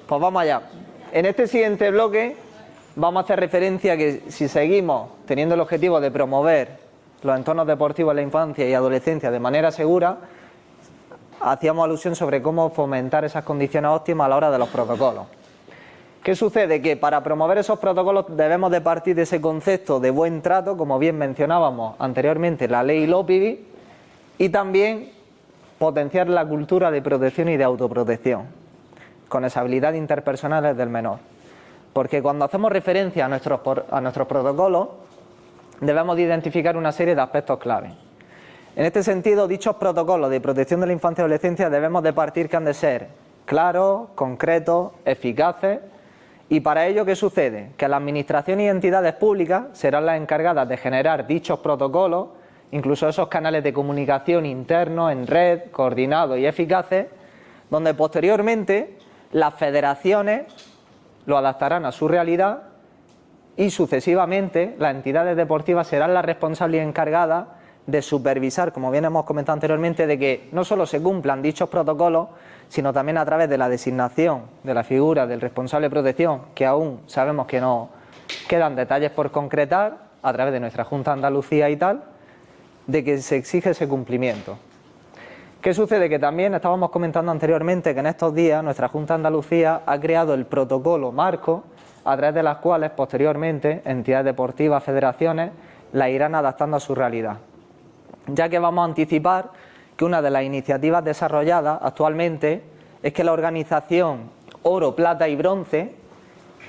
Pues vamos allá. En este siguiente bloque vamos a hacer referencia a que si seguimos teniendo el objetivo de promover los entornos deportivos en la infancia y adolescencia de manera segura, hacíamos alusión sobre cómo fomentar esas condiciones óptimas a la hora de los protocolos. ¿Qué sucede? Que para promover esos protocolos debemos de partir de ese concepto de buen trato, como bien mencionábamos anteriormente, la ley LOPIDI, y también potenciar la cultura de protección y de autoprotección, con esa habilidad interpersonal del menor. Porque cuando hacemos referencia a nuestros protocolos, debemos de identificar una serie de aspectos clave. En este sentido, dichos protocolos de protección de la infancia y adolescencia debemos de partir que han de ser claros, concretos, eficaces. Y para ello, ¿qué sucede? Que la administración y entidades públicas serán las encargadas de generar dichos protocolos, incluso esos canales de comunicación internos, en red, coordinados y eficaces, donde posteriormente las federaciones lo adaptarán a su realidad y sucesivamente las entidades deportivas serán las responsables y encargadas de supervisar, como bien hemos comentado anteriormente, de que no solo se cumplan dichos protocolos, sino también a través de la designación de la figura del responsable de protección, que aún sabemos que no quedan detalles por concretar, a través de nuestra Junta de Andalucía y tal, de que se exige ese cumplimiento. ¿Qué sucede? Que también estábamos comentando anteriormente que en estos días nuestra Junta de Andalucía ha creado el protocolo marco, a través de las cuales posteriormente entidades deportivas, federaciones, la irán adaptando a su realidad. Ya que vamos a anticipar que una de las iniciativas desarrolladas actualmente es que la organización Oro, Plata y Bronce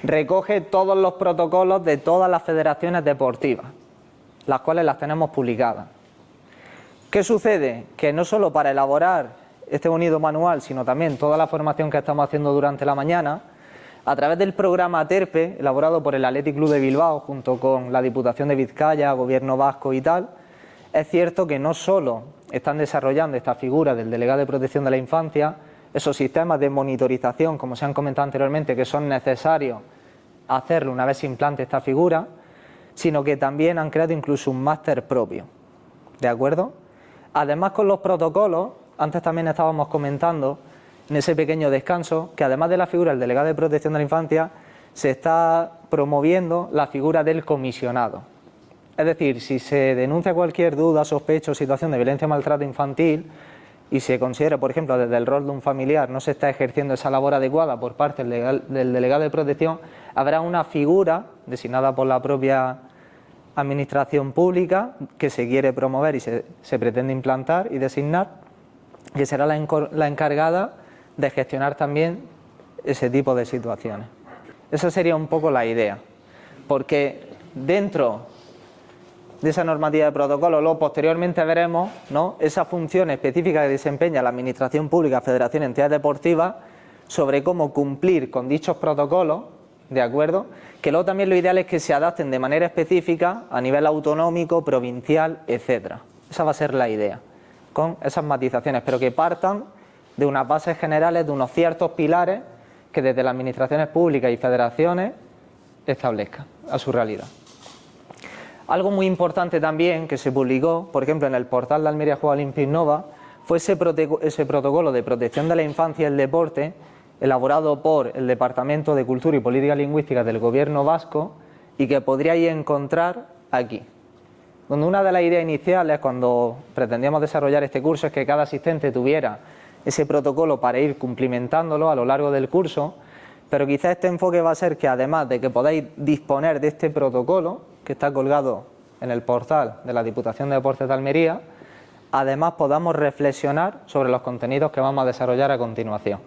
recoge todos los protocolos de todas las federaciones deportivas, las cuales las tenemos publicadas. ¿Qué sucede? Que no solo para elaborar este bonito manual, sino también toda la formación que estamos haciendo durante la mañana, a través del programa TERPE, elaborado por el Athletic Club de Bilbao, junto con la Diputación de Vizcaya, Gobierno Vasco y tal, es cierto que no solo están desarrollando esta figura del delegado de protección de la infancia, esos sistemas de monitorización, como se han comentado anteriormente, que son necesarios hacerlo una vez se implante esta figura, sino que también han creado incluso un máster propio, ¿de acuerdo? Además, con los protocolos, antes también estábamos comentando en ese pequeño descanso, que además de la figura del delegado de protección de la infancia, se está promoviendo la figura del comisionado. Es decir, si se denuncia cualquier duda, sospecha o situación de violencia o maltrato infantil y se considera, por ejemplo, desde el rol de un familiar no se está ejerciendo esa labor adecuada por parte del delegado de protección, habrá una figura designada por la propia administración pública que se quiere promover y se pretende implantar y designar, que será la encargada de gestionar también ese tipo de situaciones. Esa sería un poco la idea, porque dentro de esa normativa de protocolo, luego posteriormente veremos, ¿no?, esa función específica que desempeña la administración pública, federación, entidades deportivas, sobre cómo cumplir con dichos protocolos, ¿de acuerdo? Que luego también lo ideal es que se adapten de manera específica a nivel autonómico, provincial, etcétera. Esa va a ser la idea, con esas matizaciones, pero que partan de unas bases generales, de unos ciertos pilares que desde las administraciones públicas y federaciones establezcan a su realidad. Algo muy importante también que se publicó, por ejemplo, en el portal de Almería Juega Olympic Nova, fue ese protocolo de protección de la infancia y el deporte, elaborado por el Departamento de Cultura y Políticas Lingüísticas del Gobierno Vasco y que podríais encontrar aquí. Donde una de las ideas iniciales, cuando pretendíamos desarrollar este curso, es que cada asistente tuviera ese protocolo para ir cumplimentándolo a lo largo del curso, pero quizá este enfoque va a ser que además de que podáis disponer de este protocolo, que está colgado en el portal de la Diputación de Deportes de Almería, además podamos reflexionar sobre los contenidos que vamos a desarrollar a continuación.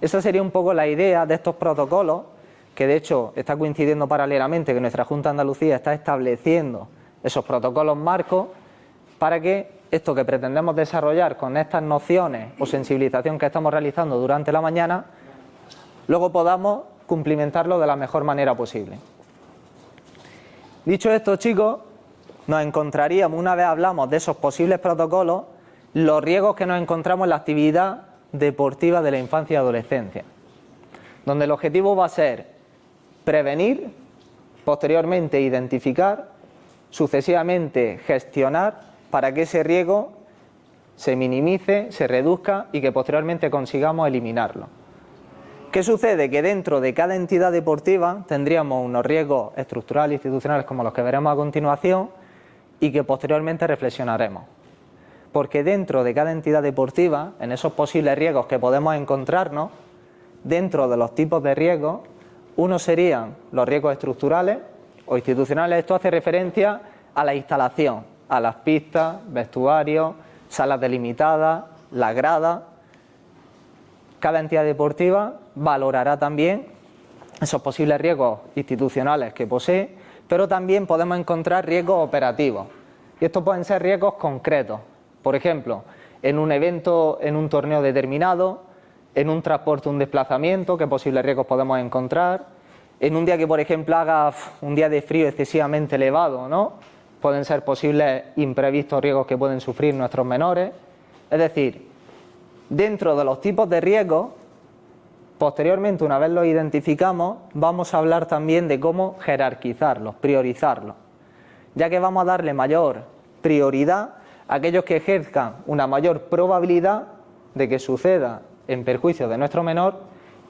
Esa sería un poco la idea de estos protocolos, que de hecho está coincidiendo paralelamente que nuestra Junta de Andalucía está estableciendo esos protocolos marcos para que esto que pretendemos desarrollar con estas nociones o sensibilización que estamos realizando durante la mañana, luego podamos cumplimentarlo de la mejor manera posible. Dicho esto, chicos, nos encontraríamos, una vez hablamos de esos posibles protocolos, los riesgos que nos encontramos en la actividad deportiva de la infancia y adolescencia, donde el objetivo va a ser prevenir, posteriormente identificar, sucesivamente gestionar para que ese riesgo se minimice, se reduzca y que posteriormente consigamos eliminarlo. ¿Qué sucede? Que dentro de cada entidad deportiva tendríamos unos riesgos estructurales e institucionales como los que veremos a continuación y que posteriormente reflexionaremos. Porque dentro de cada entidad deportiva, en esos posibles riesgos que podemos encontrarnos, dentro de los tipos de riesgos, unos serían los riesgos estructurales o institucionales. Esto hace referencia a la instalación, a las pistas, vestuarios, salas delimitadas, las gradas. Cada entidad deportiva valorará también esos posibles riesgos institucionales que posee, pero también podemos encontrar riesgos operativos. Y estos pueden ser riesgos concretos. Por ejemplo, en un evento, en un torneo determinado, en un transporte, un desplazamiento, ¿qué posibles riesgos podemos encontrar? En un día que, por ejemplo, haga un día de frío excesivamente elevado, ¿no? Pueden ser posibles imprevistos riesgos que pueden sufrir nuestros menores. Es decir, dentro de los tipos de riesgos, posteriormente, una vez los identificamos, vamos a hablar también de cómo jerarquizarlos, priorizarlos, ya que vamos a darle mayor prioridad a aquellos que ejerzan una mayor probabilidad de que suceda en perjuicio de nuestro menor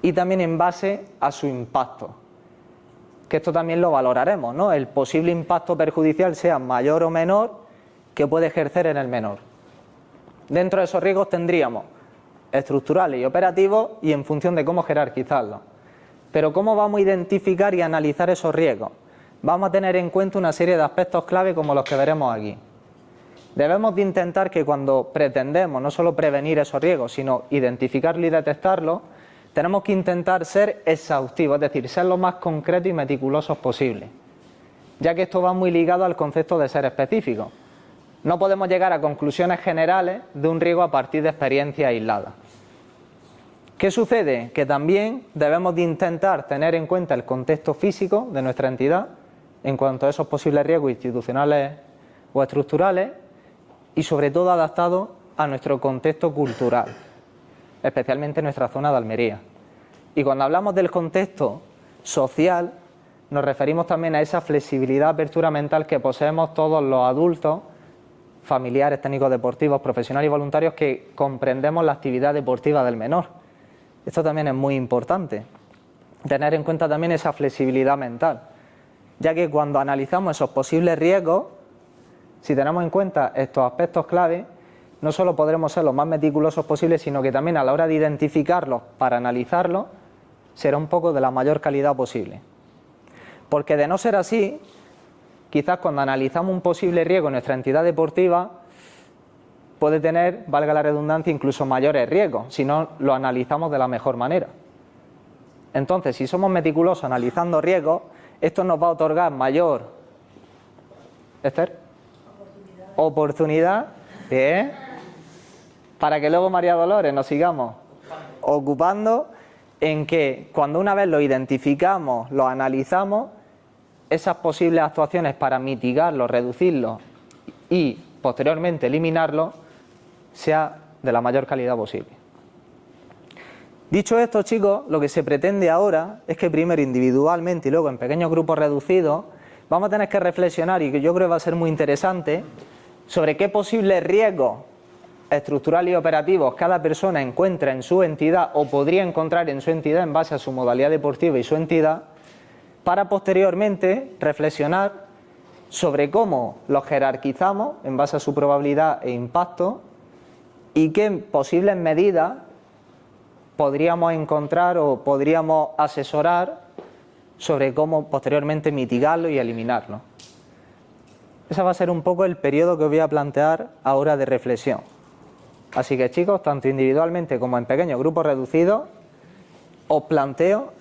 y también en base a su impacto, que esto también lo valoraremos, ¿no? El posible impacto perjudicial sea mayor o menor que puede ejercer en el menor. Dentro de esos riesgos tendríamos estructurales y operativos y en función de cómo jerarquizarlos. Pero ¿cómo vamos a identificar y analizar esos riesgos? Vamos a tener en cuenta una serie de aspectos clave como los que veremos aquí. Debemos de intentar que cuando pretendemos no solo prevenir esos riesgos, sino identificarlos y detectarlos, tenemos que intentar ser exhaustivos, es decir, ser lo más concretos y meticulosos posible, ya que esto va muy ligado al concepto de ser específico. No podemos llegar a conclusiones generales de un riesgo a partir de experiencias aisladas. ¿Qué sucede? Que también debemos de intentar tener en cuenta el contexto físico de nuestra entidad en cuanto a esos posibles riesgos institucionales o estructurales y sobre todo adaptados a nuestro contexto cultural, especialmente en nuestra zona de Almería. Y cuando hablamos del contexto social, nos referimos también a esa flexibilidad, apertura mental que poseemos todos los adultos, familiares, técnicos deportivos, profesionales y voluntarios que comprendemos la actividad deportiva del menor. Esto también es muy importante, tener en cuenta también esa flexibilidad mental, ya que cuando analizamos esos posibles riesgos, si tenemos en cuenta estos aspectos clave, no solo podremos ser los más meticulosos posibles, sino que también a la hora de identificarlos para analizarlos, será un poco de la mayor calidad posible. Porque de no ser así, quizás cuando analizamos un posible riesgo en nuestra entidad deportiva, puede tener, valga la redundancia, incluso mayores riesgos, si no lo analizamos de la mejor manera. Entonces, si somos meticulosos analizando riesgos, esto nos va a otorgar mayor oportunidad, para que luego María Dolores nos sigamos ocupando en que cuando una vez lo identificamos, lo analizamos, esas posibles actuaciones para mitigarlo, reducirlo y posteriormente eliminarlo, sea de la mayor calidad posible. Dicho esto, chicos, lo que se pretende ahora es que primero individualmente y luego en pequeños grupos reducidos vamos a tener que reflexionar, y que yo creo que va a ser muy interesante, sobre qué posibles riesgos estructurales y operativos cada persona encuentra en su entidad o podría encontrar en su entidad en base a su modalidad deportiva y su entidad, para posteriormente reflexionar sobre cómo los jerarquizamos en base a su probabilidad e impacto y qué posibles medidas podríamos encontrar o podríamos asesorar sobre cómo posteriormente mitigarlo y eliminarlo. Ese va a ser un poco el periodo que os voy a plantear ahora de reflexión. Así que, chicos, tanto individualmente como en pequeños grupos reducidos, os planteo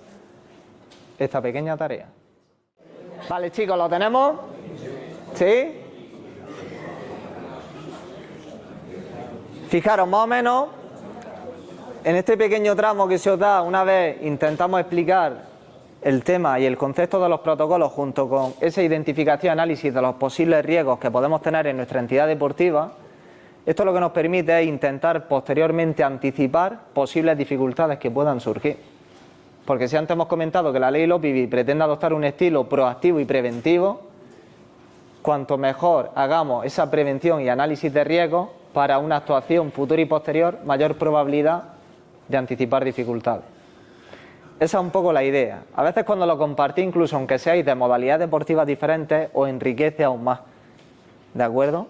esta pequeña tarea. Vale, chicos, ¿lo tenemos? ¿Sí? Fijaros, más o menos, en este pequeño tramo que se os da, una vez intentamos explicar el tema y el concepto de los protocolos junto con esa identificación y análisis de los posibles riesgos que podemos tener en nuestra entidad deportiva. Esto lo que nos permite es intentar posteriormente anticipar posibles dificultades que puedan surgir. Porque si antes hemos comentado que la ley Lopivi pretende adoptar un estilo proactivo y preventivo, cuanto mejor hagamos esa prevención y análisis de riesgos para una actuación futura y posterior, mayor probabilidad de anticipar dificultades. Esa es un poco la idea. A veces cuando lo compartís, incluso aunque seáis de modalidades deportivas diferentes, os enriquece aún más. ¿De acuerdo?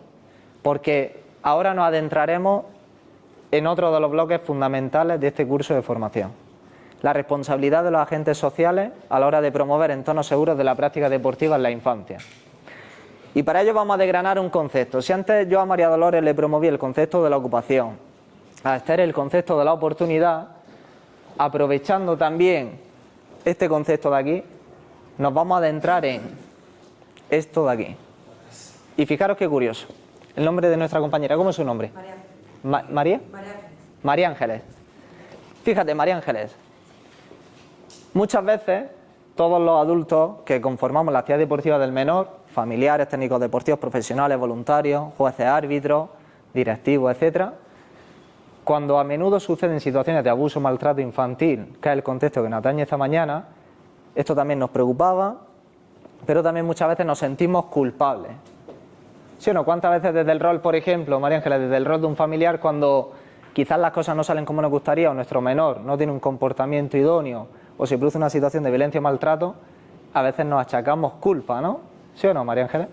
Porque ahora nos adentraremos en otro de los bloques fundamentales de este curso de formación. La responsabilidad de los agentes sociales a la hora de promover entornos seguros de la práctica deportiva en la infancia. Y para ello vamos a desgranar un concepto. Si antes yo a María Dolores le promoví el concepto de la ocupación, a Esther el concepto de la oportunidad, aprovechando también este concepto de aquí, nos vamos a adentrar en esto de aquí. Y fijaros qué curioso. El nombre de nuestra compañera, ¿cómo es su nombre? María Ángeles. ¿María? María Ángeles. María Ángeles. Fíjate, María Ángeles. Muchas veces todos los adultos que conformamos la actividad deportiva del menor, familiares, técnicos deportivos, profesionales, voluntarios, jueces, árbitros, directivos, etcétera, cuando a menudo suceden situaciones de abuso o maltrato infantil, que es el contexto que nos atañe esta mañana, esto también nos preocupaba, pero también muchas veces nos sentimos culpables. ¿Sí o no? ¿Cuántas veces desde el rol, por ejemplo, María Ángeles, desde el rol de un familiar, cuando quizás las cosas no salen como nos gustaría o nuestro menor no tiene un comportamiento idóneo o se produce una situación de violencia o maltrato, a veces nos achacamos culpa, ¿no? ¿Sí o no, María Ángeles?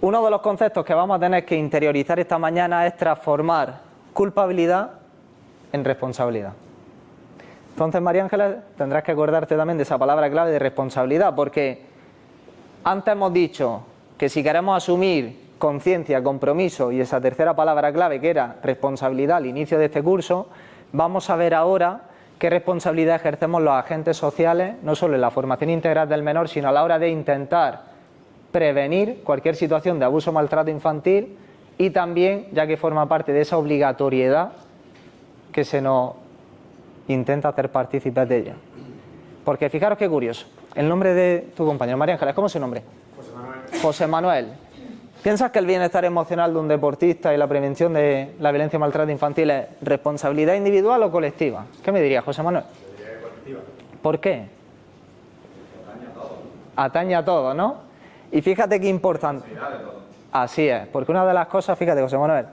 Uno de los conceptos que vamos a tener que interiorizar esta mañana es transformar culpabilidad en responsabilidad. Entonces, María Ángeles, tendrás que acordarte también de esa palabra clave de responsabilidad, porque antes hemos dicho que si queremos asumir conciencia, compromiso y esa tercera palabra clave que era responsabilidad al inicio de este curso, vamos a ver ahora qué responsabilidad ejercemos los agentes sociales, no solo en la formación integral del menor, sino a la hora de intentar prevenir cualquier situación de abuso o maltrato infantil y también, ya que forma parte de esa obligatoriedad que se nos intenta hacer partícipes de ella. Porque fijaros qué curioso, el nombre de tu compañero, María Ángeles, ¿cómo es su nombre? José Manuel. José Manuel. ¿Piensas que el bienestar emocional de un deportista y la prevención de la violencia y maltrato infantil es responsabilidad individual o colectiva? ¿Qué me dirías, José Manuel? Yo diría que colectiva. ¿Por qué? Atañe a todo. Atañe a todo, ¿no? Y fíjate qué importante. De todo. Así es, porque una de las cosas, fíjate, José Manuel,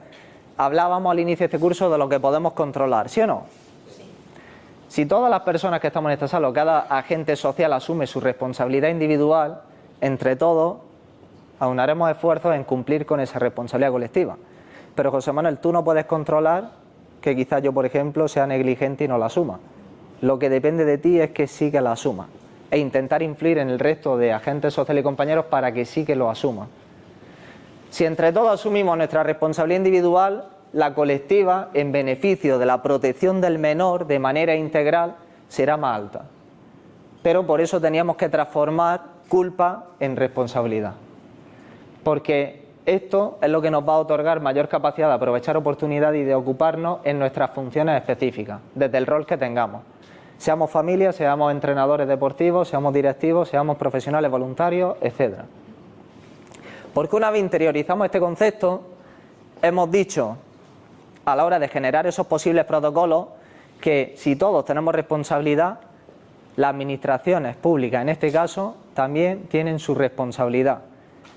hablábamos al inicio de este curso de lo que podemos controlar, ¿sí o no? Sí. Si todas las personas que estamos en esta sala, o cada agente social asume su responsabilidad individual, entre todos aunaremos esfuerzos en cumplir con esa responsabilidad colectiva. Pero José Manuel, tú no puedes controlar que quizás yo, por ejemplo, sea negligente y no la asuma. Lo que depende de ti es que sí que la asuma e intentar influir en el resto de agentes sociales y compañeros para que sí que lo asuman. Si entre todos asumimos nuestra responsabilidad individual, la colectiva, en beneficio de la protección del menor de manera integral, será más alta. Pero por eso teníamos que transformar culpa en responsabilidad. Porque esto es lo que nos va a otorgar mayor capacidad de aprovechar oportunidades y de ocuparnos en nuestras funciones específicas, desde el rol que tengamos. Seamos familia, seamos entrenadores deportivos, seamos directivos, seamos profesionales voluntarios, etc. Porque una vez interiorizamos este concepto, hemos dicho a la hora de generar esos posibles protocolos que si todos tenemos responsabilidad, las administraciones públicas en este caso también tienen su responsabilidad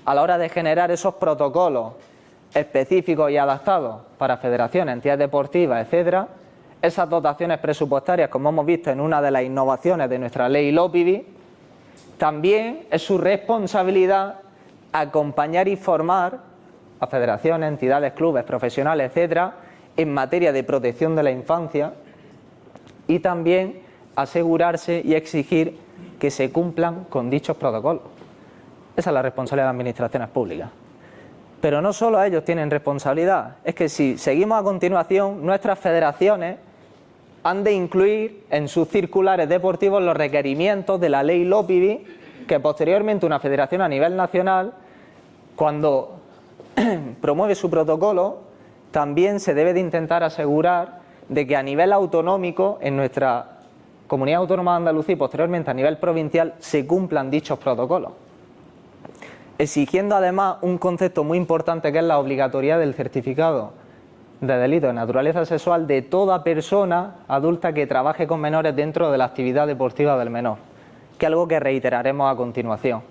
a la hora de generar esos protocolos específicos y adaptados para federaciones, entidades deportivas, etcétera. Esas dotaciones presupuestarias, como hemos visto en una de las innovaciones de nuestra ley LOPIDI, también es su responsabilidad acompañar y formar a federaciones, entidades, clubes, profesionales, etcétera, en materia de protección de la infancia y también asegurarse y exigir que se cumplan con dichos protocolos. Esa es la responsabilidad de las administraciones públicas. Pero no solo ellos tienen responsabilidad, es que si seguimos a continuación, nuestras federaciones han de incluir en sus circulares deportivos los requerimientos de la ley LOPIDI, que posteriormente una federación a nivel nacional, cuando promueve su protocolo, también se debe de intentar asegurar de que a nivel autonómico, en nuestra Comunidad Autónoma de Andalucía y posteriormente a nivel provincial, se cumplan dichos protocolos. Exigiendo además un concepto muy importante que es la obligatoriedad del certificado de delito de naturaleza sexual de toda persona adulta que trabaje con menores dentro de la actividad deportiva del menor, que es algo que reiteraremos a continuación.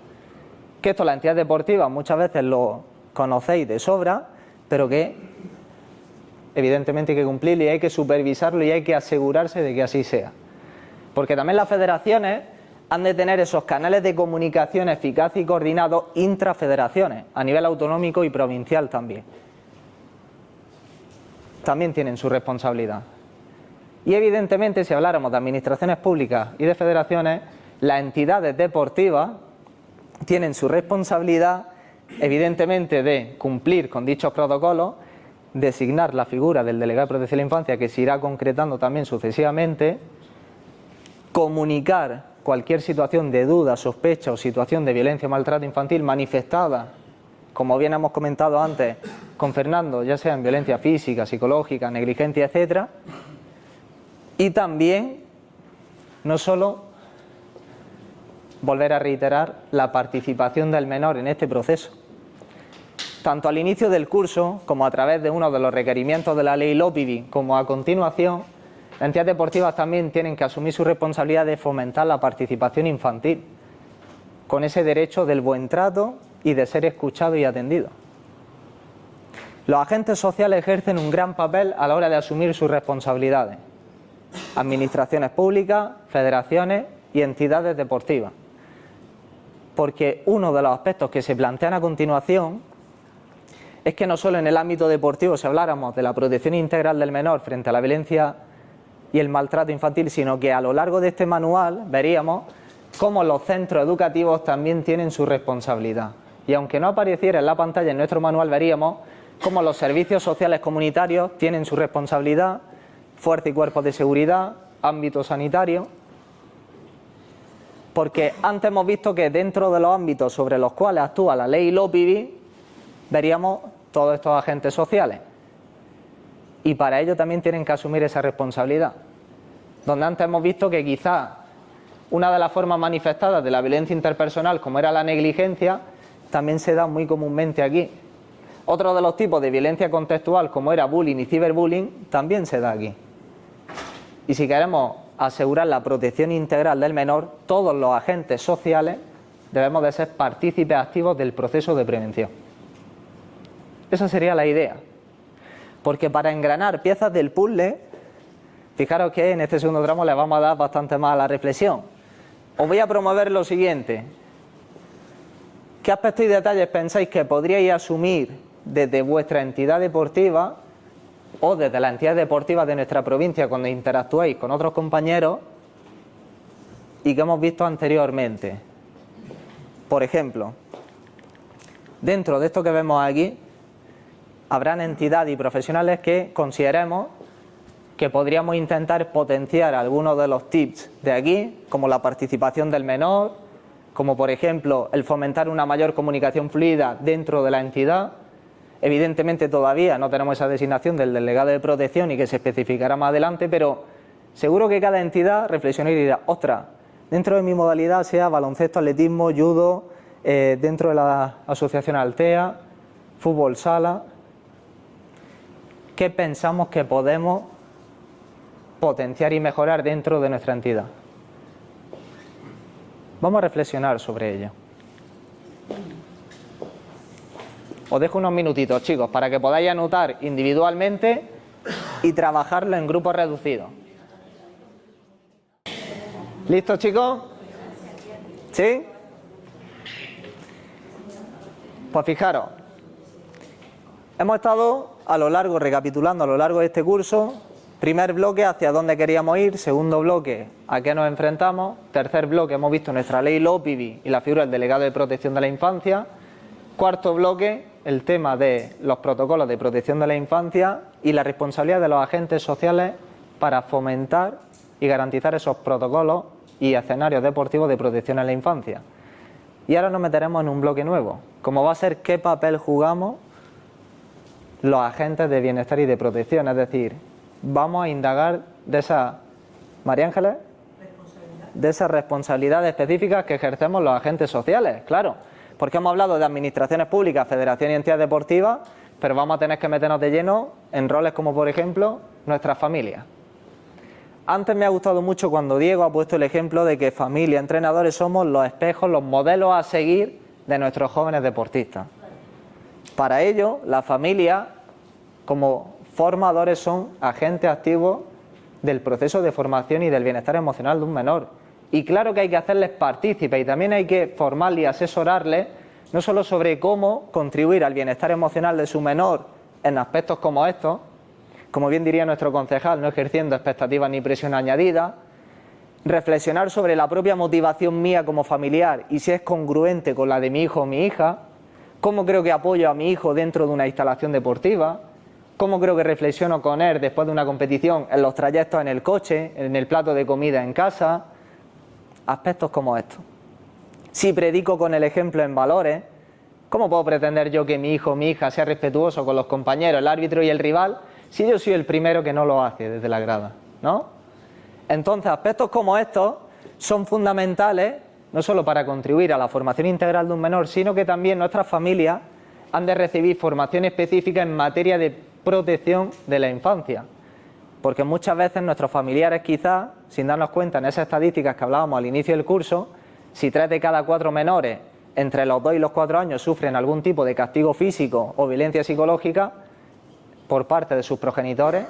Que esto las entidades deportivas muchas veces lo conocéis de sobra, pero que evidentemente hay que cumplirlo y hay que supervisarlo y hay que asegurarse de que así sea. Porque también las federaciones han de tener esos canales de comunicación eficaces y coordinados intrafederaciones, a nivel autonómico y provincial también. También tienen su responsabilidad. Y evidentemente, si habláramos de administraciones públicas y de federaciones, las entidades deportivas tienen su responsabilidad, evidentemente, de cumplir con dichos protocolos, designar la figura del delegado de protección de la infancia, que se irá concretando también sucesivamente, comunicar cualquier situación de duda, sospecha o situación de violencia o maltrato infantil manifestada, como bien hemos comentado antes con Fernando, ya sea en violencia física, psicológica, negligencia, etcétera. Y también, no solo volver a reiterar la participación del menor en este proceso, tanto al inicio del curso como a través de uno de los requerimientos de la ley LOPIDI, como a continuación, las entidades deportivas también tienen que asumir su responsabilidad de fomentar la participación infantil, con ese derecho del buen trato y de ser escuchado y atendido. Los agentes sociales ejercen un gran papel a la hora de asumir sus responsabilidades. Administraciones públicas, federaciones y entidades deportivas. Porque uno de los aspectos que se plantean a continuación es que no solo en el ámbito deportivo, si habláramos de la protección integral del menor frente a la violencia y el maltrato infantil, sino que a lo largo de este manual veríamos cómo los centros educativos también tienen su responsabilidad. Y aunque no apareciera en la pantalla en nuestro manual, veríamos cómo los servicios sociales comunitarios tienen su responsabilidad, fuerzas y cuerpos de seguridad, ámbito sanitario, porque antes hemos visto que dentro de los ámbitos sobre los cuales actúa la ley LOPIDI, veríamos todos estos agentes sociales. Y para ello también tienen que asumir esa responsabilidad. Donde antes hemos visto que quizás una de las formas manifestadas de la violencia interpersonal, como era la negligencia, también se da muy comúnmente aquí. Otro de los tipos de violencia contextual, como era bullying y ciberbullying, también se da aquí. Y si queremos asegurar la protección integral del menor, todos los agentes sociales debemos de ser partícipes activos del proceso de prevención. Esa sería la idea. Porque para engranar piezas del puzzle, fijaros que en este segundo tramo les vamos a dar bastante más a la reflexión. Os voy a promover lo siguiente. ¿Qué aspectos y detalles pensáis que podríais asumir desde vuestra entidad deportiva o desde la entidad deportiva de nuestra provincia cuando interactuáis con otros compañeros y que hemos visto anteriormente? Por ejemplo, dentro de esto que vemos aquí, habrán entidades y profesionales que consideremos que podríamos intentar potenciar algunos de los tips de aquí, como la participación del menor, como por ejemplo el fomentar una mayor comunicación fluida dentro de la entidad. Evidentemente todavía no tenemos esa designación del delegado de protección y que se especificará más adelante, pero seguro que cada entidad reflexionará y dirá, ostras, dentro de mi modalidad, sea baloncesto, atletismo, judo, dentro de la asociación Altea, fútbol sala, ¿qué pensamos que podemos potenciar y mejorar dentro de nuestra entidad? Vamos a reflexionar sobre ello. Os dejo unos minutitos, chicos, para que podáis anotar individualmente y trabajarlo en grupos reducidos. ¿Listos, chicos? ¿Sí? Pues fijaros, hemos estado recapitulando a lo largo de este curso. Primer bloque, hacia dónde queríamos ir. Segundo bloque, a qué nos enfrentamos. Tercer bloque, hemos visto nuestra ley LOPIDI y la figura del delegado de protección de la infancia. Cuarto bloque, el tema de los protocolos de protección de la infancia y la responsabilidad de los agentes sociales para fomentar y garantizar esos protocolos y escenarios deportivos de protección a la infancia. Y ahora nos meteremos en un bloque nuevo, como va a ser qué papel jugamos los agentes de bienestar y de protección, es decir, vamos a indagar de esa, María Ángeles, de esas responsabilidades específicas que ejercemos los agentes sociales, claro, porque hemos hablado de administraciones públicas, federaciones y entidades deportivas, pero vamos a tener que meternos de lleno en roles como, por ejemplo, nuestras familias. Antes me ha gustado mucho cuando Diego ha puesto el ejemplo de que familia, entrenadores somos los espejos, los modelos a seguir de nuestros jóvenes deportistas. Para ello, la familia, como formadores, son agentes activos del proceso de formación y del bienestar emocional de un menor. Y claro que hay que hacerles partícipes y también hay que formarles y asesorarles no solo sobre cómo contribuir al bienestar emocional de su menor en aspectos como estos, como bien diría nuestro concejal, no ejerciendo expectativas ni presión añadida, reflexionar sobre la propia motivación mía como familiar y si es congruente con la de mi hijo o mi hija, cómo creo que apoyo a mi hijo dentro de una instalación deportiva, cómo creo que reflexiono con él después de una competición en los trayectos en el coche, en el plato de comida en casa, aspectos como estos. Si predico con el ejemplo en valores, ¿cómo puedo pretender yo que mi hijo o mi hija sea respetuoso con los compañeros, el árbitro y el rival, si yo soy el primero que no lo hace desde la grada, ¿no? Entonces, aspectos como estos son fundamentales no solo para contribuir a la formación integral de un menor, sino que también nuestras familias han de recibir formación específica en materia de protección de la infancia. Porque muchas veces nuestros familiares, quizás, sin darnos cuenta en esas estadísticas que hablábamos al inicio del curso, si 3 de cada 4 menores entre los 2 y los 4 años sufren algún tipo de castigo físico o violencia psicológica por parte de sus progenitores,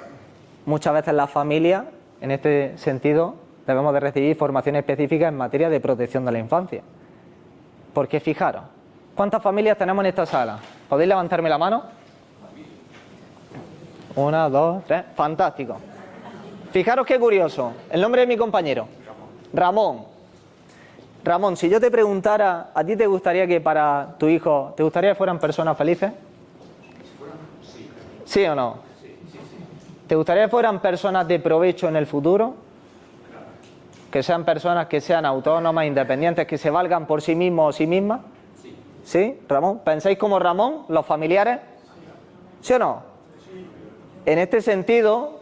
muchas veces las familias, en este sentido, debemos de recibir formación específica en materia de protección de la infancia. Porque fijaros, ¿cuántas familias tenemos en esta sala? ¿Podéis levantarme la mano? 1, 2, 3, fantástico. Fijaros qué curioso, el nombre de mi compañero, Ramón. Ramón, si yo te preguntara, ¿a ti te gustaría que para tu hijo, te gustaría que fueran personas felices? ¿Sí o no? ¿Te gustaría que fueran personas de provecho en el futuro? Que sean personas que sean autónomas, independientes, que se valgan por sí mismos o sí mismas. ¿Sí, Ramón? ¿Pensáis como Ramón, los familiares? ¿Sí o no? En este sentido,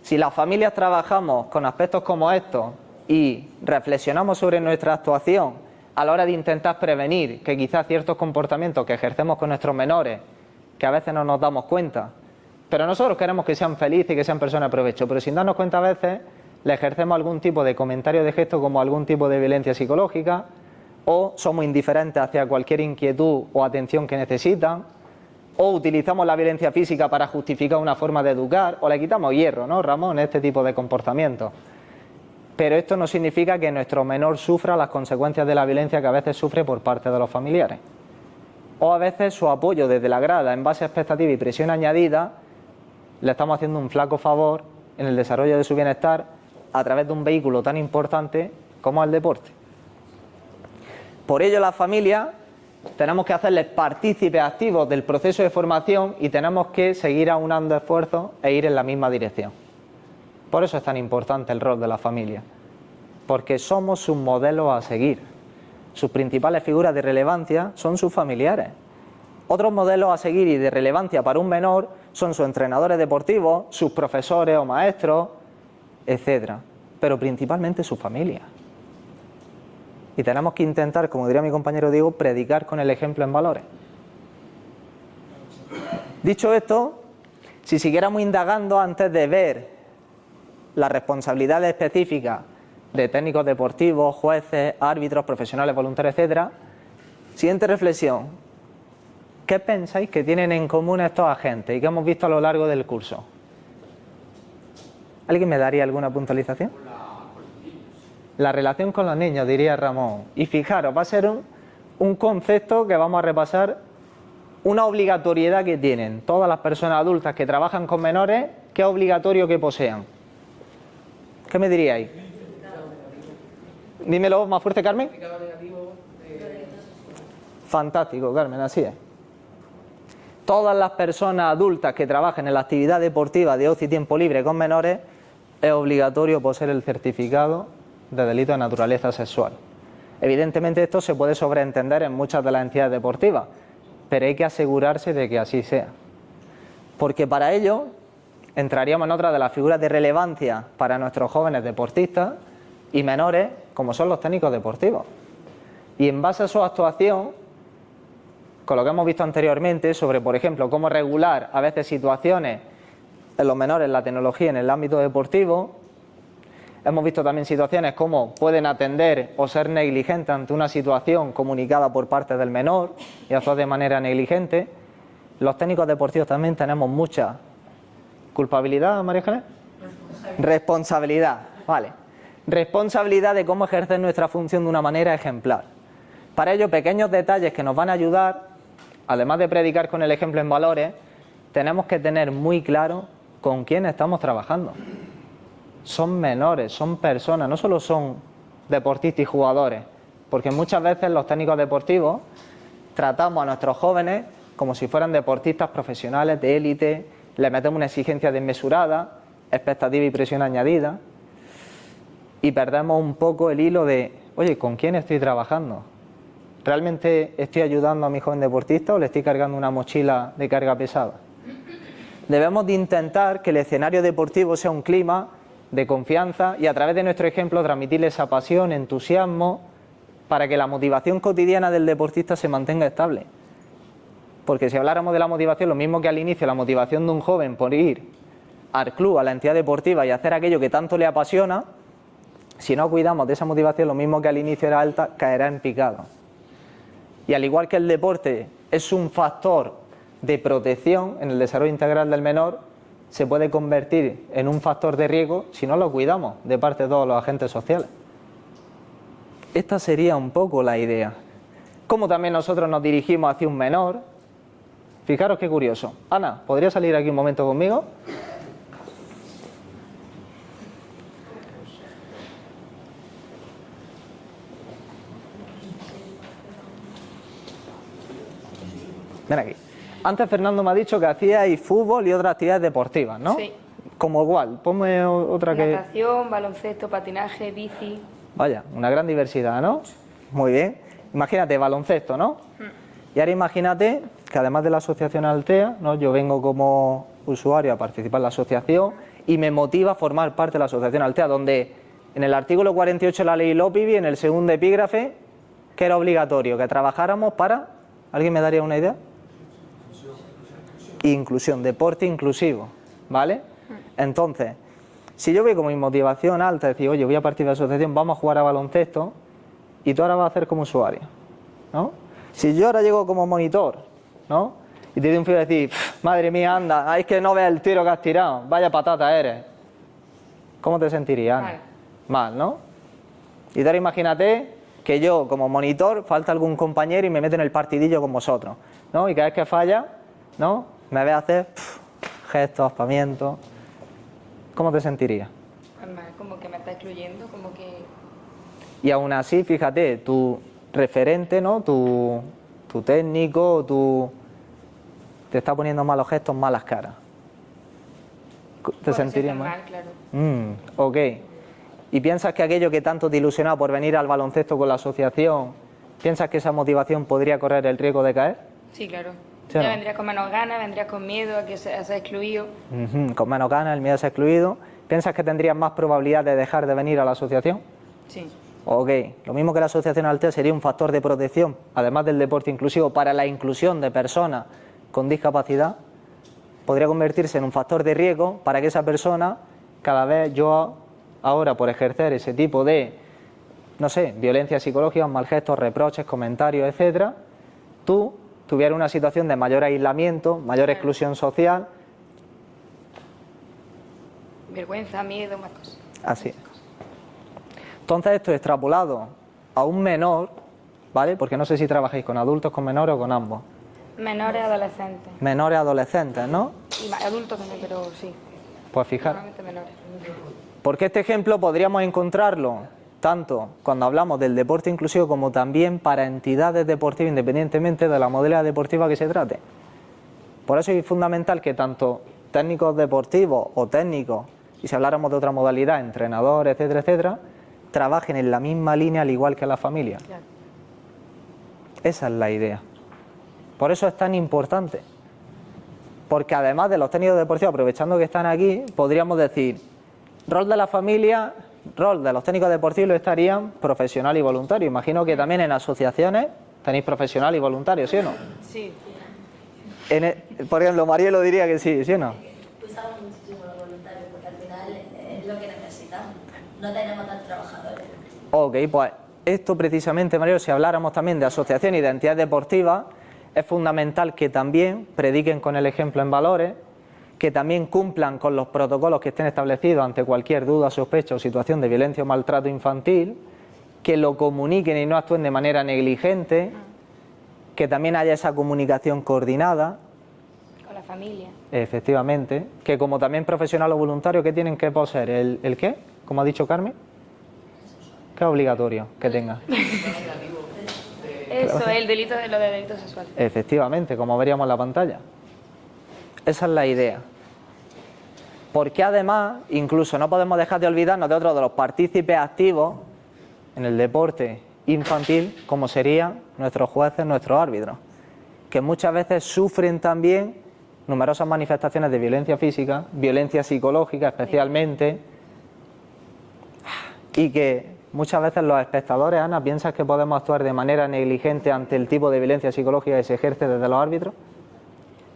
si las familias trabajamos con aspectos como estos y reflexionamos sobre nuestra actuación a la hora de intentar prevenir que quizás ciertos comportamientos que ejercemos con nuestros menores, que a veces no nos damos cuenta, pero nosotros queremos que sean felices y que sean personas de provecho, pero sin darnos cuenta a veces le ejercemos algún tipo de comentario de gesto como algún tipo de violencia psicológica, o somos indiferentes hacia cualquier inquietud o atención que necesitan, o utilizamos la violencia física para justificar una forma de educar, o le quitamos hierro, ¿no, Ramón? Este tipo de comportamientos. Pero esto no significa que nuestro menor sufra las consecuencias de la violencia que a veces sufre por parte de los familiares. O a veces su apoyo desde la grada en base a expectativa y presión añadida, le estamos haciendo un flaco favor en el desarrollo de su bienestar a través de un vehículo tan importante como el deporte. Por ello, las familias tenemos que hacerles partícipes activos del proceso de formación y tenemos que seguir aunando esfuerzos e ir en la misma dirección. Por eso es tan importante el rol de la familia, porque somos sus modelos a seguir. Sus principales figuras de relevancia son sus familiares. Otros modelos a seguir y de relevancia para un menor son sus entrenadores deportivos, sus profesores o maestros, etcétera, pero principalmente su familia. Y tenemos que intentar, como diría mi compañero Diego, predicar con el ejemplo en valores. Dicho esto, si siguiéramos indagando antes de ver las responsabilidades específicas de técnicos deportivos, jueces, árbitros, profesionales, voluntarios, etcétera, siguiente reflexión: ¿qué pensáis que tienen en común estos agentes y que hemos visto a lo largo del curso? ¿Alguien me daría alguna puntualización? La relación con los niños, diría Ramón. Y fijaros, va a ser un concepto que vamos a repasar, una obligatoriedad que tienen todas las personas adultas que trabajan con menores, que es obligatorio que posean. ¿Qué me diríais? Dímelo más fuerte, Carmen. Fantástico, Carmen, así es. Todas las personas adultas que trabajen en la actividad deportiva de ocio y tiempo libre con menores, es obligatorio poseer el certificado de delito de naturaleza sexual. Evidentemente esto se puede sobreentender en muchas de las entidades deportivas, pero hay que asegurarse de que así sea. Porque para ello entraríamos en otra de las figuras de relevancia para nuestros jóvenes deportistas y menores, como son los técnicos deportivos. Y en base a su actuación, con lo que hemos visto anteriormente sobre, por ejemplo, cómo regular a veces situaciones en los menores, la tecnología en el ámbito deportivo, hemos visto también situaciones como pueden atender o ser negligentes ante una situación comunicada por parte del menor y actuar de manera negligente. Los técnicos deportivos también tenemos mucha culpabilidad, María Ángeles. Responsabilidad, vale. Responsabilidad de cómo ejercer nuestra función de una manera ejemplar. Para ello, pequeños detalles que nos van a ayudar, además de predicar con el ejemplo en valores, tenemos que tener muy claro con quién estamos trabajando. Son menores, son personas, no solo son deportistas y jugadores, porque muchas veces los técnicos deportivos tratamos a nuestros jóvenes como si fueran deportistas profesionales de élite, les metemos una exigencia desmesurada, expectativa y presión añadida, y perdemos un poco el hilo de, oye, ¿con quién estoy trabajando? ¿Realmente estoy ayudando a mi joven deportista o le estoy cargando una mochila de carga pesada? Debemos de intentar que el escenario deportivo sea un clima de confianza y a través de nuestro ejemplo transmitirle esa pasión, entusiasmo, para que la motivación cotidiana del deportista se mantenga estable. Porque si habláramos de la motivación, lo mismo que al inicio, la motivación de un joven por ir al club, a la entidad deportiva y hacer aquello que tanto le apasiona, si no cuidamos de esa motivación, lo mismo que al inicio era alta, caerá en picado. Y al igual que el deporte es un factor de protección en el desarrollo integral del menor, se puede convertir en un factor de riesgo si no lo cuidamos de parte de todos los agentes sociales. Esta sería un poco la idea. Como también nosotros nos dirigimos hacia un menor. Fijaros qué curioso. Ana, ¿podría salir aquí un momento conmigo? Ven aquí. Antes Fernando me ha dicho que hacíais fútbol y otras actividades deportivas, ¿no? Sí. ¿Como igual? Ponme otra que... Natación, baloncesto, patinaje, bici. Vaya, una gran diversidad, ¿no? Muy bien. Imagínate, baloncesto, ¿no? Y ahora imagínate que además de la asociación Altea, ¿no? Yo vengo como usuario a participar en la asociación y me motiva a formar parte de la asociación Altea, donde en el artículo 48 de la ley LOPIBI, en el segundo epígrafe, que era obligatorio que trabajáramos para... ¿Alguien me daría una idea? Inclusión, deporte inclusivo, ¿vale? Entonces, si yo veo como mi motivación alta, decir, oye, voy a partir de la asociación, vamos a jugar a baloncesto, y tú ahora vas a hacer como usuario, ¿no? Si yo ahora llego como monitor, ¿no? Y te doy un frío de decir, madre mía, anda, es que no ves el tiro que has tirado, vaya patata eres. ¿Cómo te sentirías? Mal. Mal, ¿no? Y ahora imagínate que yo como monitor falta algún compañero y me meto en el partidillo con vosotros, ¿no? Y cada vez que falla, ¿no? Me ves hacer gestos, aspamientos. ¿Cómo te sentirías? Además, como que me está excluyendo, como que... Y aún así, fíjate, tu referente, ¿no? Tu técnico, te está poniendo malos gestos, malas caras. ¿Te puedo sentirías sentir mal? Claro. Ok. ¿Y piensas que aquello que tanto te ilusionaba por venir al baloncesto con la asociación, piensas que esa motivación podría correr el riesgo de caer? Sí, claro. ¿Sí o Ya no? vendrías con menos ganas, vendrías con miedo a ser excluido. Con menos ganas, el miedo a ser excluido. ¿Piensas que tendrías más probabilidad de dejar de venir a la asociación? Sí. Ok, lo mismo que la asociación Altea sería un factor de protección, además del deporte inclusivo, para la inclusión de personas con discapacidad, podría convertirse en un factor de riesgo para que esa persona, cada vez yo ahora por ejercer ese tipo de, no sé, violencia psicológica, mal gestos, reproches, comentarios, etcétera, tú tuvieras una situación de mayor aislamiento, mayor exclusión social. Vergüenza, miedo, más cosas. Así es. Entonces esto extrapolado a un menor, ¿vale? Porque no sé si trabajáis con adultos, con menores o con ambos. Menores, adolescentes. Menores, adolescentes, ¿no? Y adultos también, pero sí. Pues fijar. Normalmente menores. Porque este ejemplo podríamos encontrarlo tanto cuando hablamos del deporte inclusivo como también para entidades deportivas independientemente de la modalidad deportiva que se trate. Por eso es fundamental que tanto técnicos deportivos o técnicos, y si habláramos de otra modalidad, entrenadores, etcétera, etcétera, trabajen en la misma línea al igual que la familia. Claro. Esa es la idea. Por eso es tan importante. Porque además de los técnicos deportivos, aprovechando que están aquí, podríamos decir, rol de la familia, rol de los técnicos deportivos lo estarían profesional y voluntario. Imagino que también en asociaciones tenéis profesional y voluntario, ¿sí o no? Sí. Por ejemplo, Marielo diría que sí, ¿sí o no? Usamos muchísimo los voluntarios porque al final es lo que necesitamos. No tenemos tantos trabajadores. Ok, pues esto precisamente, Marielo, si habláramos también de asociación y de entidades deportivas, es fundamental que también prediquen con el ejemplo en valores, que también cumplan con los protocolos que estén establecidos ante cualquier duda, sospecha o situación de violencia o maltrato infantil, que lo comuniquen y no actúen de manera negligente, que también haya esa comunicación coordinada. Con la familia. Efectivamente, que como también profesional o voluntario, ¿qué tienen que poseer? ¿El qué? Como ha dicho Carmen, que es obligatorio que tenga. Eso es el delito de lo de delito sexual. Efectivamente, como veríamos en la pantalla. Esa es la idea. Porque además, incluso no podemos dejar de olvidarnos de otro de los partícipes activos en el deporte infantil, como serían nuestros jueces, nuestros árbitros, que muchas veces sufren también numerosas manifestaciones de violencia física, violencia psicológica especialmente, y que muchas veces los espectadores, Ana, ¿piensas que podemos actuar de manera negligente ante el tipo de violencia psicológica que se ejerce desde los árbitros?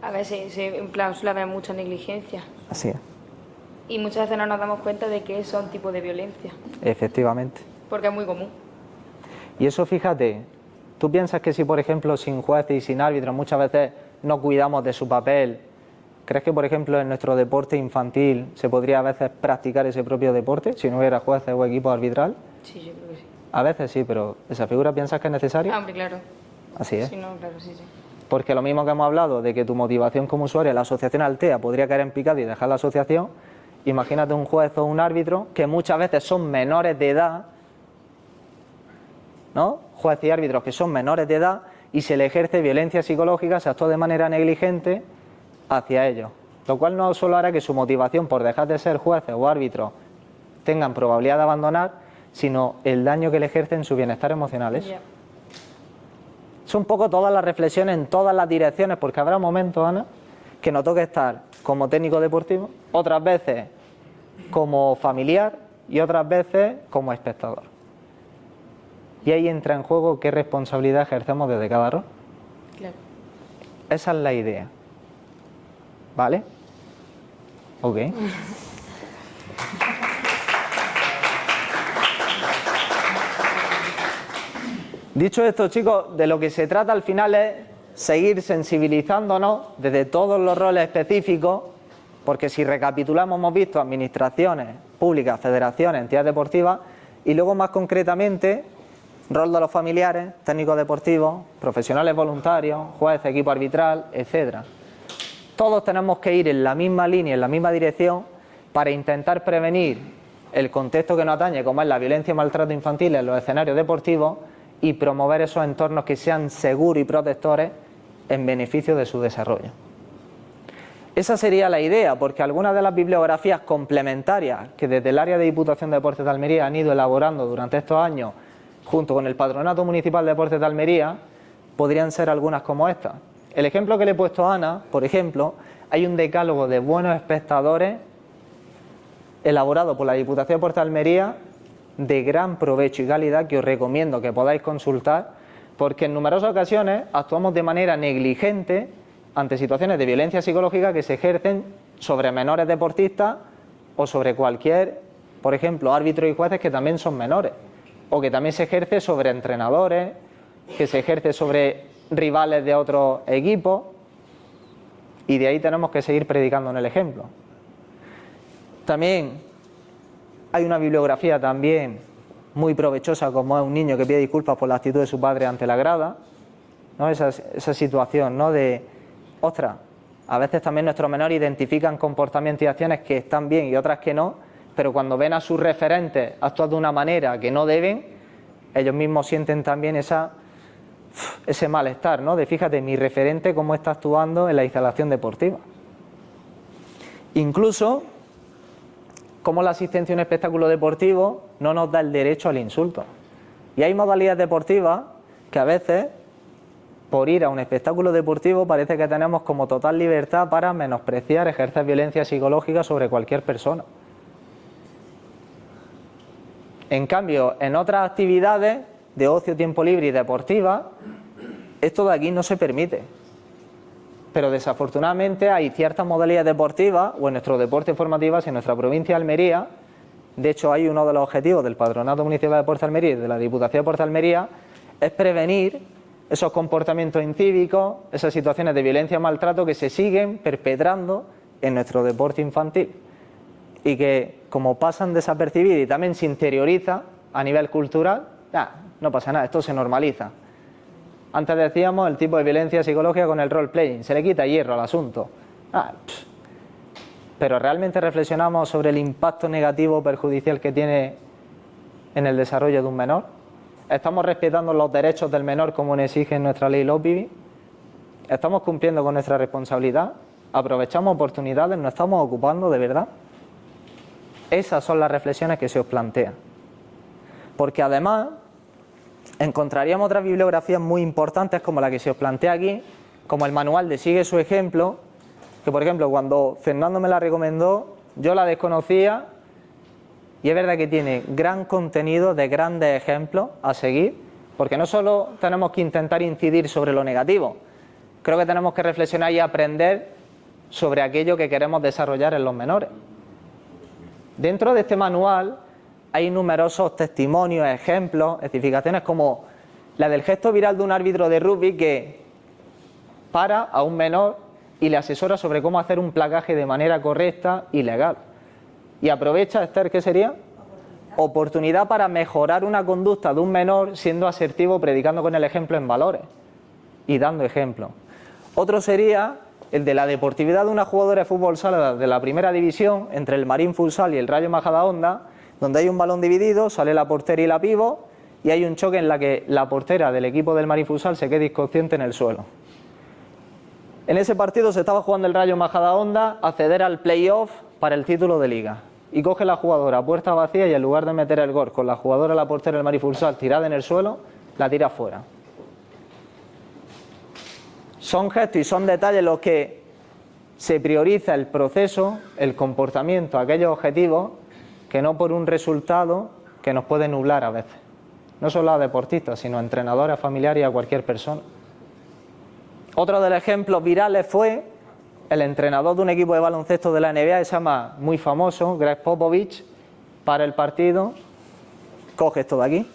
A veces, sí, en plan, suele haber mucha negligencia. Así es. Y muchas veces no nos damos cuenta de que son tipos de violencia. Efectivamente. Porque es muy común. Y eso, fíjate, ¿tú piensas que si, por ejemplo, sin jueces y sin árbitros muchas veces no cuidamos de su papel, crees que, por ejemplo, en nuestro deporte infantil se podría a veces practicar ese propio deporte si no hubiera jueces o equipo arbitral? Sí, yo creo que sí. A veces sí, pero ¿esa figura piensas que es necesaria? Ah, hombre, claro. Así es. Sí, no, claro, sí, sí. Porque lo mismo que hemos hablado de que tu motivación como usuario, la asociación Altea, podría caer en picado y dejar la asociación, imagínate un juez o un árbitro que muchas veces son menores de edad, ¿no? Jueces y árbitros que son menores de edad y se le ejerce violencia psicológica, se actúa de manera negligente hacia ellos. Lo cual no solo hará que su motivación por dejar de ser jueces o árbitros tengan probabilidad de abandonar, sino el daño que le ejercen en su bienestar emocional. Ya. Son un poco todas las reflexiones en todas las direcciones, porque habrá momentos, Ana, que nos toque estar como técnico deportivo, otras veces como familiar y otras veces como espectador. Y ahí entra en juego qué responsabilidad ejercemos desde cada rol. Claro. Esa es la idea. ¿Vale? Ok. Dicho esto, chicos, de lo que se trata al final es seguir sensibilizándonos desde todos los roles específicos, porque si recapitulamos hemos visto administraciones públicas, federaciones, entidades deportivas, y luego más concretamente rol de los familiares, técnicos deportivos, profesionales voluntarios, jueces, equipo arbitral, etcétera. Todos tenemos que ir en la misma línea, en la misma dirección, para intentar prevenir el contexto que nos atañe, como es la violencia y maltrato infantil en los escenarios deportivos, y promover esos entornos que sean seguros y protectores en beneficio de su desarrollo. Esa sería la idea, porque algunas de las bibliografías complementarias que desde el área de Diputación de Deportes de Almería han ido elaborando durante estos años, junto con el Patronato Municipal de Deportes de Almería, podrían ser algunas como esta. El ejemplo que le he puesto a Ana, por ejemplo, hay un decálogo de buenos espectadores elaborado por la Diputación de Deportes de Almería de gran provecho y calidad que os recomiendo que podáis consultar, porque en numerosas ocasiones actuamos de manera negligente ante situaciones de violencia psicológica que se ejercen sobre menores deportistas o sobre cualquier, por ejemplo, árbitros y jueces que también son menores, o que también se ejerce sobre entrenadores, que se ejerce sobre rivales de otros equipos, y de ahí tenemos que seguir predicando en el ejemplo. También hay una bibliografía también muy provechosa, como es un niño que pide disculpas por la actitud de su padre ante la grada, ¿no? Esa situación, ¿no? De, ostras, a veces también nuestros menores identifican comportamientos y acciones que están bien y otras que no, pero cuando ven a sus referentes actuar de una manera que no deben, ellos mismos sienten también ese malestar, ¿no? De fíjate, mi referente cómo está actuando en la instalación deportiva. Incluso cómo la asistencia a un espectáculo deportivo no nos da el derecho al insulto. Y hay modalidades deportivas que a veces, por ir a un espectáculo deportivo, parece que tenemos como total libertad para menospreciar, ejercer violencia psicológica sobre cualquier persona. En cambio, en otras actividades de ocio, tiempo libre y deportivas, esto de aquí no se permite. Pero desafortunadamente hay ciertas modalidades deportivas, o en nuestro deporte formativas, en nuestra provincia de Almería. De hecho, hay uno de los objetivos del Patronato Municipal de Deportes de Almería y de la Diputación de Deportes de Almería, es prevenir esos comportamientos incívicos, esas situaciones de violencia y maltrato que se siguen perpetrando en nuestro deporte infantil y que como pasan desapercibidos y también se interioriza a nivel cultural, no pasa nada, esto se normaliza. Antes decíamos el tipo de violencia psicológica con el role-playing, se le quita hierro al asunto. Pero ¿realmente reflexionamos sobre el impacto negativo o perjudicial que tiene en el desarrollo de un menor? ¿Estamos respetando los derechos del menor como nos exige nuestra ley LOPIBI? ¿Estamos cumpliendo con nuestra responsabilidad? ¿Aprovechamos oportunidades? ¿Nos estamos ocupando de verdad? Esas son las reflexiones que se os plantean. Porque además encontraríamos otras bibliografías muy importantes como la que se os plantea aquí, como el manual de Sigue su ejemplo, que por ejemplo cuando Fernando me la recomendó yo la desconocía y es verdad que tiene gran contenido de grandes ejemplos a seguir, porque no solo tenemos que intentar incidir sobre lo negativo, creo que tenemos que reflexionar y aprender sobre aquello que queremos desarrollar en los menores. Dentro de este manual hay numerosos testimonios, ejemplos, especificaciones como la del gesto viral de un árbitro de rugby que para a un menor y le asesora sobre cómo hacer un placaje de manera correcta y legal. Y aprovecha, Esther, ¿qué sería? Oportunidad para mejorar una conducta de un menor siendo asertivo, predicando con el ejemplo en valores y dando ejemplo. Otro sería el de la deportividad de una jugadora de fútbol sala de la primera división entre el Marín Futsal y el Rayo Majadahonda, donde hay un balón dividido, sale la portera y la pívot y hay un choque en la que la portera del equipo del Marín Futsal se queda inconsciente en el suelo. En ese partido se estaba jugando el Rayo Majadahonda a acceder al playoff para el título de liga y coge la jugadora a puerta vacía y en lugar de meter el gol con la jugadora, la portera del Marín Futsal tirada en el suelo, la tira fuera. Son gestos y son detalles los que se prioriza el proceso, el comportamiento, aquellos objetivos que no por un resultado que nos puede nublar a veces. No solo a deportistas, sino a entrenadores, a familiares y a cualquier persona. Otro de los ejemplos virales fue el entrenador de un equipo de baloncesto de la NBA, que se llama muy famoso, Greg Popovich, para el partido, coge esto de aquí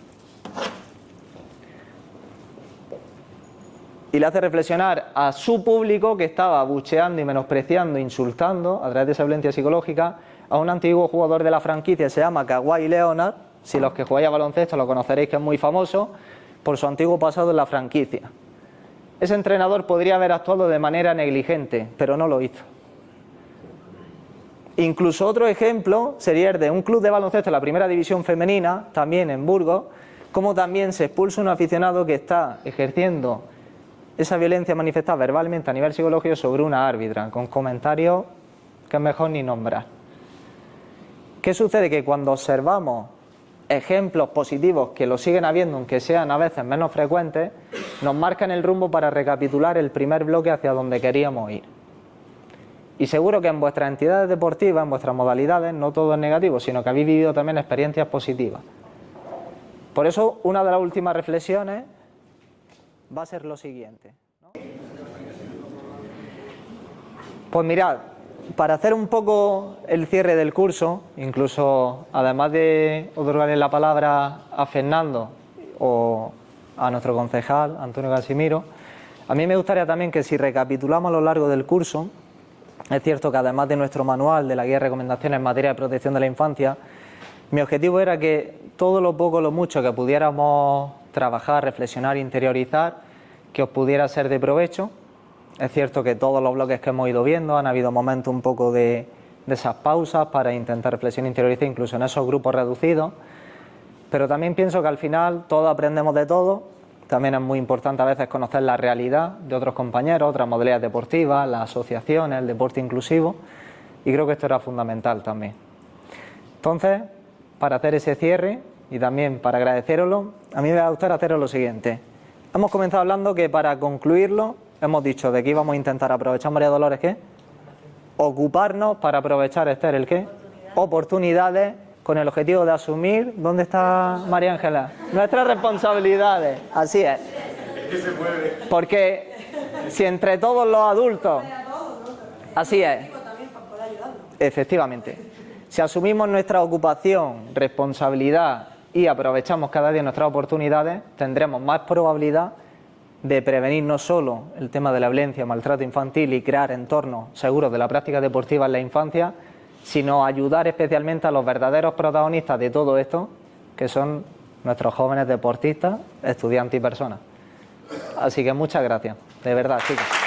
y le hace reflexionar a su público que estaba abucheando y menospreciando, insultando a través de esa violencia psicológica a un antiguo jugador de la franquicia, se llama Kawhi Leonard. Si los que jugáis a baloncesto lo conoceréis, que es muy famoso por su antiguo pasado en la franquicia. Ese entrenador podría haber actuado de manera negligente, pero no lo hizo. Incluso otro ejemplo sería el de un club de baloncesto en la primera división femenina, también en Burgos, como también se expulsa un aficionado que está ejerciendo esa violencia manifestada verbalmente a nivel psicológico sobre una árbitra, con comentarios que es mejor ni nombrar. ¿Qué sucede? Que cuando observamos ejemplos positivos que lo siguen habiendo, aunque sean a veces menos frecuentes, nos marcan el rumbo para recapitular el primer bloque hacia donde queríamos ir. Y seguro que en vuestras entidades deportivas, en vuestras modalidades, no todo es negativo, sino que habéis vivido también experiencias positivas. Por eso, una de las últimas reflexiones va a ser lo siguiente, ¿no? Pues mirad, para hacer un poco el cierre del curso, incluso además de otorgarle la palabra a Fernando o a nuestro concejal, Antonio Casimiro, a mí me gustaría también que si recapitulamos a lo largo del curso, es cierto que además de nuestro manual de la guía de recomendaciones en materia de protección de la infancia, mi objetivo era que todo lo poco o lo mucho que pudiéramos trabajar, reflexionar, interiorizar, que os pudiera ser de provecho. Es cierto que todos los bloques que hemos ido viendo han habido momentos un poco de esas pausas para intentar reflexionar e interiorizar, incluso en esos grupos reducidos, pero también pienso que al final todos aprendemos de todo. También es muy importante a veces conocer la realidad de otros compañeros, otras modalidades deportivas, las asociaciones, el deporte inclusivo, y creo que esto era fundamental también. Entonces, para hacer ese cierre y también para agradeceroslo, a mí me va a gustar haceros lo siguiente. Hemos comenzado hablando que para concluirlo hemos dicho de que íbamos a intentar aprovechar, María Dolores, ¿qué? Ocuparnos para aprovechar, Esther, ¿el qué? Oportunidades con el objetivo de asumir, ¿dónde está María Ángela? Nuestras responsabilidades, así es. Porque si entre todos los adultos, así es, efectivamente, si asumimos nuestra ocupación, responsabilidad y aprovechamos cada día nuestras oportunidades, tendremos más probabilidad de prevenir no solo el tema de la violencia, maltrato infantil y crear entornos seguros de la práctica deportiva en la infancia, sino ayudar especialmente a los verdaderos protagonistas de todo esto, que son nuestros jóvenes deportistas, estudiantes y personas. Así que muchas gracias, de verdad, chicos.